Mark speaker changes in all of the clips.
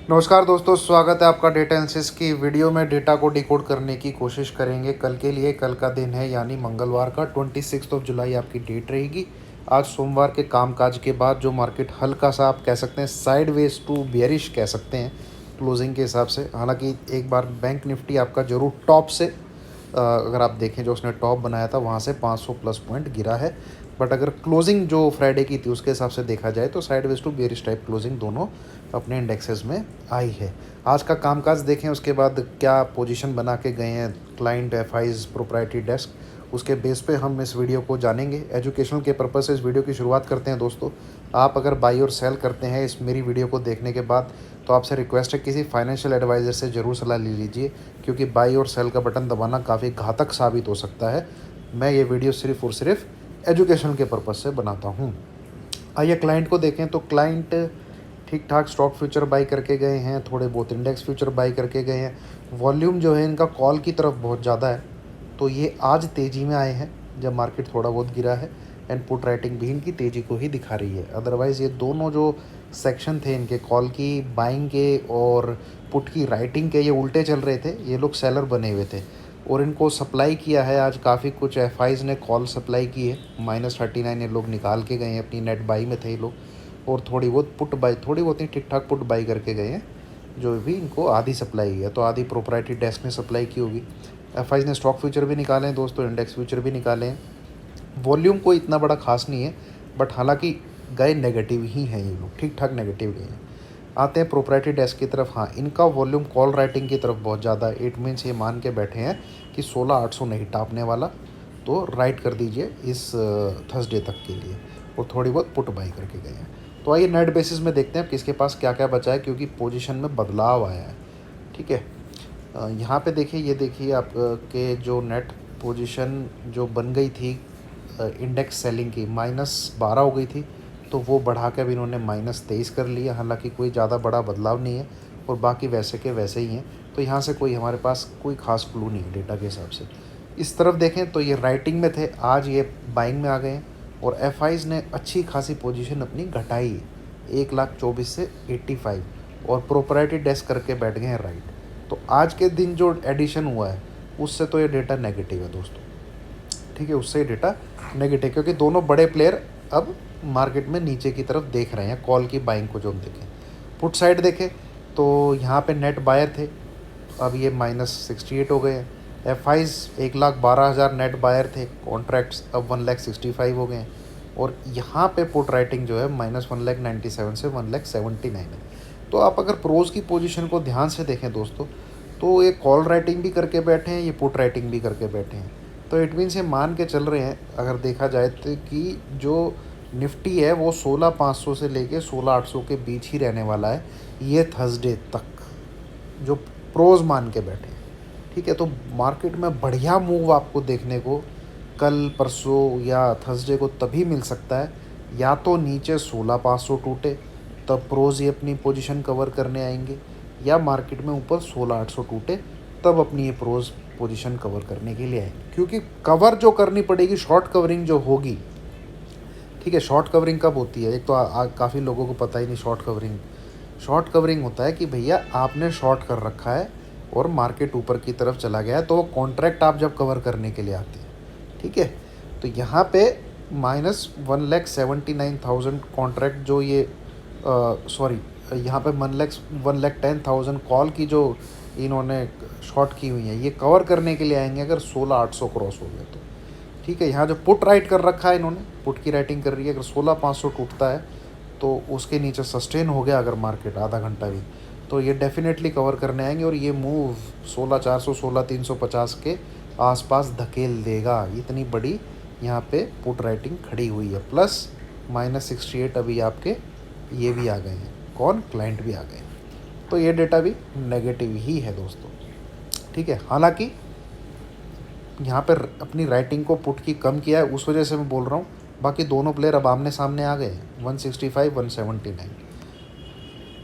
Speaker 1: नमस्कार दोस्तों, स्वागत है आपका डेटा एनालिसिस की वीडियो में। डेटा को डिकोड करने की कोशिश करेंगे कल के लिए। कल का दिन है यानी मंगलवार का 26 जुलाई आपकी डेट रहेगी। आज सोमवार के कामकाज के बाद जो मार्केट हल्का सा आप कह सकते हैं साइडवेज टू बेयरिश कह सकते हैं क्लोजिंग के हिसाब से। हालांकि एक बार बैंक निफ्टी आपका जरूर टॉप से अगर आप देखें जो उसने टॉप बनाया था वहाँ से 500 प्लस पॉइंट गिरा है। बट अगर क्लोजिंग जो फ्राइडे की थी उसके हिसाब से देखा जाए तो sideways to bearish type closing दोनों अपने इंडेक्सेस में आई है। आज का कामकाज देखें, उसके बाद क्या पोजीशन बना के गए हैं क्लाइंट, एफआईज, प्रोप्राइटरी डेस्क, उसके बेस पे हम इस वीडियो को जानेंगे। एजुकेशनल के पर्पस से इस वीडियो की शुरुआत करते हैं दोस्तों। आप अगर बाई और सेल करते हैं इस मेरी वीडियो को देखने के बाद तो आपसे रिक्वेस्ट है किसी फाइनेंशियल एडवाइज़र से ज़रूर सलाह ले लीजिए, क्योंकि बाई और सेल का बटन दबाना काफ़ी घातक साबित हो सकता है। मैं ये वीडियो सिर्फ़ और सिर्फ एजुकेशन के पर्पस से बनाता हूँ। आइए क्लाइंट को देखें तो क्लाइंट ठीक ठाक स्टॉक फ्यूचर बाई करके गए हैं, थोड़े बहुत इंडेक्स फ्यूचर बाई करके गए हैं। वॉल्यूम जो है इनका कॉल की तरफ बहुत ज़्यादा है, तो ये आज तेज़ी में आए हैं जब मार्केट थोड़ा बहुत गिरा है। एंड पुट राइटिंग भी इनकी तेज़ी को ही दिखा रही है। अदरवाइज़ ये दोनों जो सेक्शन थे इनके, कॉल की बाइंग के और पुट की राइटिंग के, ये उल्टे चल रहे थे। ये लोग सेलर बने हुए थे और इनको सप्लाई किया है आज काफ़ी कुछ एफआईज ने कॉल सप्लाई की है। -39 ये लोग निकाल के गए हैं, अपनी नेट बाई में थे ये लोग। और थोड़ी बहुत पुट बाई, थोड़ी बहुत ही ठीक ठाक पुट बाई करके गए हैं, जो भी इनको आधी सप्लाई है। तो आधी प्रोप्राइटरी डेस्क ने सप्लाई की होगी। एफआईज ने स्टॉक फ्यूचर भी निकाले हैं दोस्तों, इंडेक्स फ्यूचर भी निकाले हैं। वॉल्यूम कोई इतना बड़ा खास नहीं है, बट हालांकि गए नेगेटिव ही हैं ये लोग, ठीक ठाक नेगेटिव गए हैं। आते हैं प्रोप्राइटरी डेस्क की तरफ। हाँ, इनका वॉल्यूम कॉल राइटिंग की तरफ बहुत ज़्यादा है। इट मीन्स ये मान के बैठे हैं कि 16,800 नहीं टापने वाला, तो राइट कर दीजिए इस थर्सडे तक के लिए। और थोड़ी बहुत पुट बाई करके गए हैं। तो आइए नेट बेसिस में देखते हैं किसके पास क्या क्या बचा है, क्योंकि पोजीशन में बदलाव आया है। ठीक है, यहाँ पे देखिए, ये देखिए आप के जो नेट पोजीशन जो बन गई थी इंडेक्स सेलिंग की, -12 हो गई थी, तो वो बढ़ा के अब इन्होंने -23 कर लिया। हालांकि कोई ज़्यादा बड़ा बदलाव नहीं है और बाकी वैसे के वैसे ही हैं। तो यहाँ से कोई हमारे पास कोई खास क्लू नहीं है डेटा के हिसाब से। इस तरफ देखें तो ये राइटिंग में थे, आज ये बाइंग में आ गए हैं। और एफआईज ने अच्छी खासी पोजीशन अपनी घटाई है, 1,24,000 से 85, और प्रोप्राइटरी डेस्क करके बैठ गए हैं राइट। तो आज के दिन जो एडिशन हुआ है उससे तो ये डेटा नेगेटिव है दोस्तों। ठीक है, उससे डेटा नेगेटिव, क्योंकि दोनों बड़े प्लेयर अब मार्केट में नीचे की तरफ देख रहे हैं। कॉल की बाइंग को जो हम देखें, पुट साइड देखें तो यहाँ पे नेट बायर थे, अब ये -68 हो गए हैं। एफआईज 1,12,000 नेट बायर थे, कॉन्ट्रैक्ट्स अब 1,65,000 हो गए हैं। और यहाँ पे पुट राइटिंग जो है -1,97,000 से 1,79,000 है। तो आप अगर प्रोज की पोजीशन को ध्यान से देखें दोस्तों, तो ये कॉल राइटिंग भी करके बैठे हैं, ये पुट राइटिंग भी करके बैठे हैं। तो इट मीन्स ये मान के चल रहे हैं अगर देखा जाए तो कि जो निफ्टी है वो 16,500 से लेके 16,800 के बीच ही रहने वाला है ये थर्सडे तक, जो प्रोज मान के बैठे हैं। ठीक है, तो मार्केट में बढ़िया मूव आपको देखने को कल, परसों या थर्सडे को तभी मिल सकता है, या तो नीचे 16,500 टूटे तब प्रोज ये अपनी पोजीशन कवर करने आएंगे, या मार्केट में ऊपर 16,800 टूटे तब अपनी ये प्रोज पोजीशन कवर करने के लिए आएंगे। क्योंकि कवर जो करनी पड़ेगी, शॉर्ट कवरिंग जो होगी। ठीक है, शॉर्ट कवरिंग कब होती है? एक तो काफ़ी लोगों को पता ही नहीं शॉर्ट कवरिंग होता है कि भैया आपने शॉर्ट कर रखा है और मार्केट ऊपर की तरफ चला गया है, तो वो कॉन्ट्रैक्ट आप जब कवर करने के लिए आते हैं। ठीक है, तो यहाँ पे -1,79,000 कॉन्ट्रैक्ट जो ये यहाँ पे 1,10,000 कॉल की जो इन्होंने शॉर्ट की हुई है, ये कवर करने के लिए आएंगे अगर 16,800 क्रॉस हो गया तो। ठीक है, यहाँ जो पुट राइट कर रखा है इन्होंने, पुट की राइटिंग कर रही है, अगर 16,500 टूटता है तो उसके नीचे सस्टेन हो गया अगर मार्केट आधा घंटा भी, तो ये डेफिनेटली कवर करने आएंगे। और ये मूव 16,400 16,350 के आसपास धकेल देगा। इतनी बड़ी यहाँ पे पुट राइटिंग खड़ी हुई है। प्लस -68 अभी आपके ये भी आ गए हैं, कौन? क्लाइंट भी आ गए हैं। तो ये डेटा भी नेगेटिव ही है दोस्तों। ठीक है, हालांकि यहाँ पर अपनी राइटिंग को पुट की कम किया है, उस वजह से मैं बोल रहा हूँ। बाकी दोनों प्लेयर अब आमने सामने आ गए, 165 179।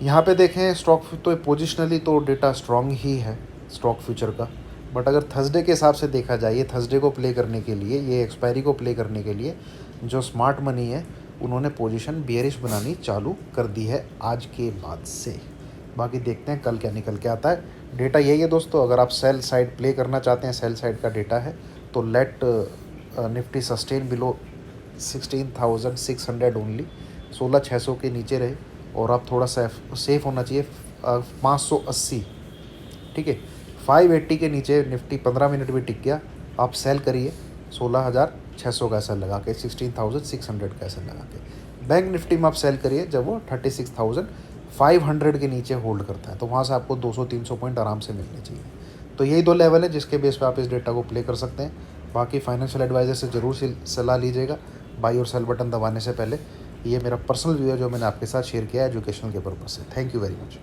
Speaker 1: यहाँ पे देखें स्टॉक तो पोजिशनली तो डेटा स्ट्रॉन्ग ही है स्टॉक फ्यूचर का। बट अगर थर्सडे के हिसाब से देखा जाए, ये थर्सडे को प्ले करने के लिए, ये एक्सपायरी को प्ले करने के लिए जो स्मार्ट मनी है उन्होंने पोजीशन बियरिश बनानी चालू कर दी है आज के बाद से। बाकी देखते हैं कल क्या निकल के आता है। डेटा यही है दोस्तों, अगर आप सेल साइड प्ले करना चाहते हैं, सेल साइड का डेटा है तो let Nifty sustain below 16,600 only, 16,600 के नीचे रहे और आप थोड़ा सेफ होना चाहिए 580, ठीक है। 580 के नीचे निफ्टी 15 मिनट भी टिक गया, आप सेल करिए 16,600 का ऐसा लगा के, 16,600 का ऐसा लगा के। बैंक निफ्टी में आप सेल करिए जब वो 36,500 के नीचे होल्ड करता है, तो वहाँ से आपको 200-300 पॉइंट आराम से मिलने चाहिए। तो यही दो लेवल है जिसके बेस पे आप इस डेटा को प्ले कर सकते हैं। बाकी फाइनेंशियल एडवाइजर से ज़रूर सलाह लीजिएगा बाई और सेल बटन दबाने से पहले। ये मेरा पर्सनल व्यू है जो मैंने आपके साथ शेयर किया है एजुकेशनल के पर्पज़ से। Thank you very much.